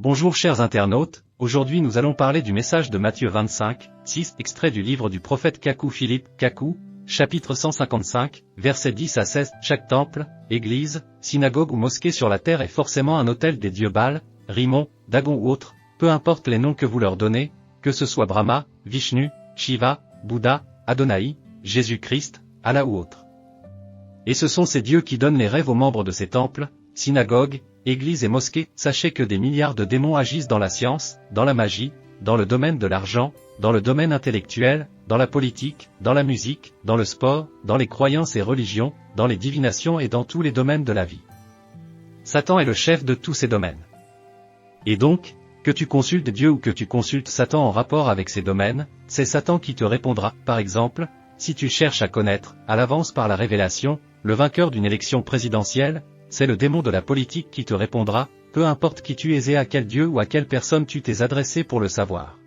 Bonjour chers internautes, aujourd'hui nous allons parler du message de Matthieu 25, 6, extrait du livre du prophète Kakou Philippe, Kakou, chapitre 155, versets 10 à 16. Chaque temple, église, synagogue ou mosquée sur la terre est forcément un autel des dieux Baal, Rimon, Dagon ou autres, peu importe les noms que vous leur donnez, que ce soit Brahma, Vishnu, Shiva, Bouddha, Adonai, Jésus-Christ, Allah ou autres. Et ce sont ces dieux qui donnent les rêves aux membres de ces temples, synagogues, églises et mosquées. Sachez que des milliards de démons agissent dans la science, dans la magie, dans le domaine de l'argent, dans le domaine intellectuel, dans la politique, dans la musique, dans le sport, dans les croyances et religions, dans les divinations et dans tous les domaines de la vie. Satan est le chef de tous ces domaines. Et donc, que tu consultes Dieu ou que tu consultes Satan en rapport avec ces domaines, c'est Satan qui te répondra. Par exemple, si tu cherches à connaître, à l'avance par la révélation, le vainqueur d'une élection présidentielle, c'est le démon de la politique qui te répondra, peu importe qui tu es et à quel Dieu ou à quelle personne tu t'es adressé pour le savoir.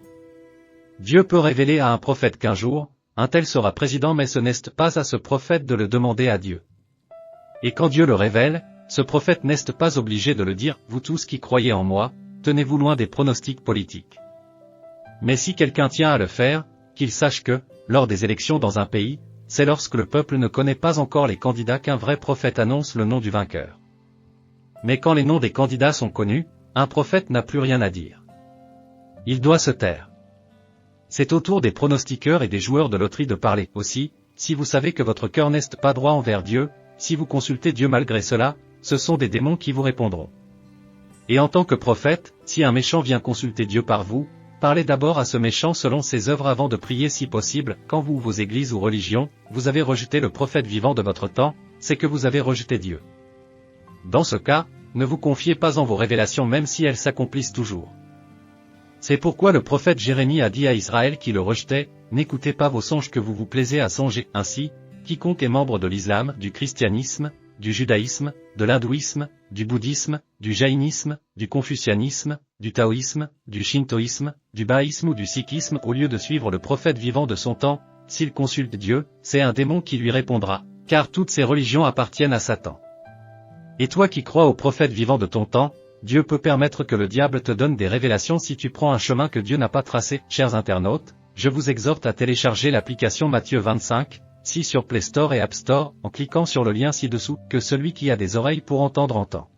Dieu peut révéler à un prophète qu'un jour, un tel sera président, mais ce n'est pas à ce prophète de le demander à Dieu. Et quand Dieu le révèle, ce prophète n'est pas obligé de le dire. Vous tous qui croyez en moi, tenez-vous loin des pronostics politiques. Mais si quelqu'un tient à le faire, qu'il sache que, lors des élections dans un pays, c'est lorsque le peuple ne connaît pas encore les candidats qu'un vrai prophète annonce le nom du vainqueur. Mais quand les noms des candidats sont connus, un prophète n'a plus rien à dire. Il doit se taire. C'est au tour des pronostiqueurs et des joueurs de loterie de parler. Aussi, si vous savez que votre cœur n'est pas droit envers Dieu, si vous consultez Dieu malgré cela, ce sont des démons qui vous répondront. Et en tant que prophète, si un méchant vient consulter Dieu par vous, parlez d'abord à ce méchant selon ses œuvres avant de prier si possible. Quand vous ou vos églises ou religions, vous avez rejeté le prophète vivant de votre temps, c'est que vous avez rejeté Dieu. Dans ce cas, ne vous confiez pas en vos révélations même si elles s'accomplissent toujours. C'est pourquoi le prophète Jérémie a dit à Israël qui le rejetait, « N'écoutez pas vos songes que vous vous plaisez à songer. » Ainsi, quiconque est membre de l'islam, du christianisme, du judaïsme, de l'hindouisme, du bouddhisme, du jaïnisme, du confucianisme, du taoïsme, du shintoïsme, du bhaïsme ou du sikhisme, au lieu de suivre le prophète vivant de son temps, s'il consulte Dieu, c'est un démon qui lui répondra, car toutes ces religions appartiennent à Satan. Et toi qui crois au prophète vivant de ton temps, Dieu peut permettre que le diable te donne des révélations si tu prends un chemin que Dieu n'a pas tracé. Chers internautes, je vous exhorte à télécharger l'application Matthieu 25, 6 sur Play Store et App Store, en cliquant sur le lien ci-dessous, que celui qui a des oreilles pour entendre entend.